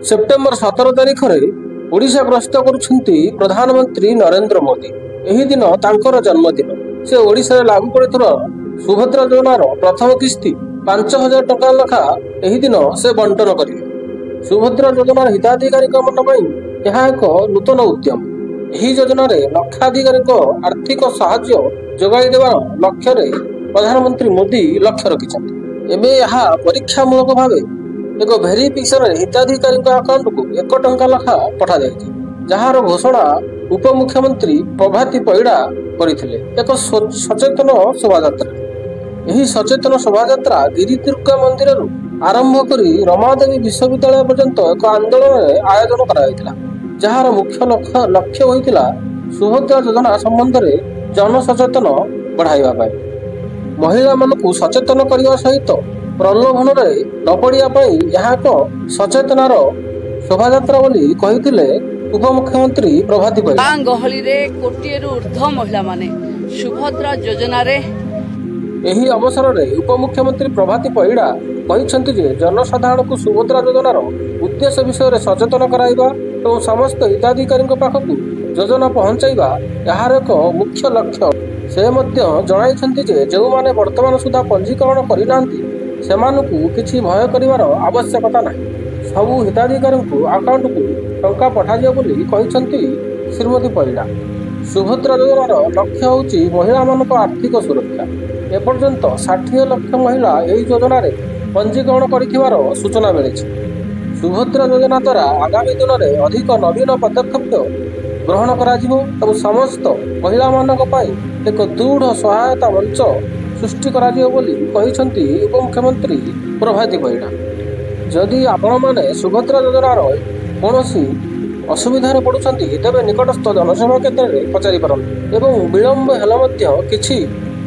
September 17 तारिख में ओडिशा गस्त करुछंती प्रधानमंत्री नरेंद्र मोदी। एही दिन तांकर जन्मदिन। से ओडिशा लागू पड़िथुरा सुभद्रा योजनार प्रथम किस्ती 5,000 टका लेखा एही दिन से बंटन करिवे। सुभद्रा योजनार हिताधिकारी यह एक नूतन उद्यम। एही योजनार लक्षाधिकारी आर्थिक साहाय्य जोगाई देवार लक्ष्य प्रधानमंत्री मोदी लक्ष्य रखिछंती। एबे यह परीक्षामूलक भावे एक भेरिफिकेशन हिताधिकारी अकाउंट को 1 टंका लेखा पठा जायछि, जहार घोषणा उपमुख्यमंत्री प्रभाती परिड़ा करथिले। एक सचेतन शोभायात्रा। यही सचेतन शोभायात्रा गिरिदुर्गा मंदिर आरंभ करी रमादेवी विश्वविद्यालय पर्यंत एक आंदोलन आयोजन कराइथिला, जहार मुख्य लक्ष्य होइतिला सुभद्रा योजना संबंध में जनसचेतन बढ़ाइबा पाई, महिला मानकु सचेतन करने सहित प्रलोभन न पड़िया यहाँ एक सचेतनार शोभायात्रा बोली कहिथिले उपमुख्यमंत्री प्रभाती परिड़ा। गाँ गहली रे कोटिएरु ऊर्ध्व महिला माने सुभद्रा योजना रे एही अवसर में उपमुख्यमंत्री प्रभाती परिड़ा कहिसेंति जे जनसाधारण को सुभद्रा योजनार उद्देश्य विषय में सचेतन कराइबा और समस्त हिताधिकारी पाखकु योजना पहुंचाइबा यार एक मुख्य लक्ष्य। से मध्य जणाइछंति जे जो माने वर्तमान सुधा पंजीकरण करिनांती सेमानकु किछि भय करिवार आवश्यकता नाही। सबु हिताधिकारी अकाउंट को टंका पठाजियो बोली कहिसेंति श्रीमती परिड़ा। सुभद्रा योजनार लक्ष्य होउची महिला मानक आर्थिक सुरक्षा। एपर्यंत 60 लाख महिला एही योजना रे पंजीकरण करिथिवार सूचना मिलिछि। सुभद्रा योजना द्वारा आगामी दिन में अधिक नवीन पदक्षेप ग्रहण कराजिबो और समस्त महिला मानक पाई एक दृढ़ सहायता मंच सृष्टि कराजिबो बोली कहिसेंति उपमुख्यमंत्री प्रभाती परिड़ा। जदि आपण माने सुभद्रा योजनार कौनसी असुविधार पड़ुछंती तेबे निकटस्थ जनसेवा केन्द्र में पचारि पारंतु एवं विलंब हेला मध्य किछि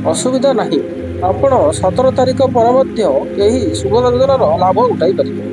असुविधा नहीं। आपण 17 तारिख पर मध्य यही सुभद्रा योजनार लाभ उठाई पारिबे।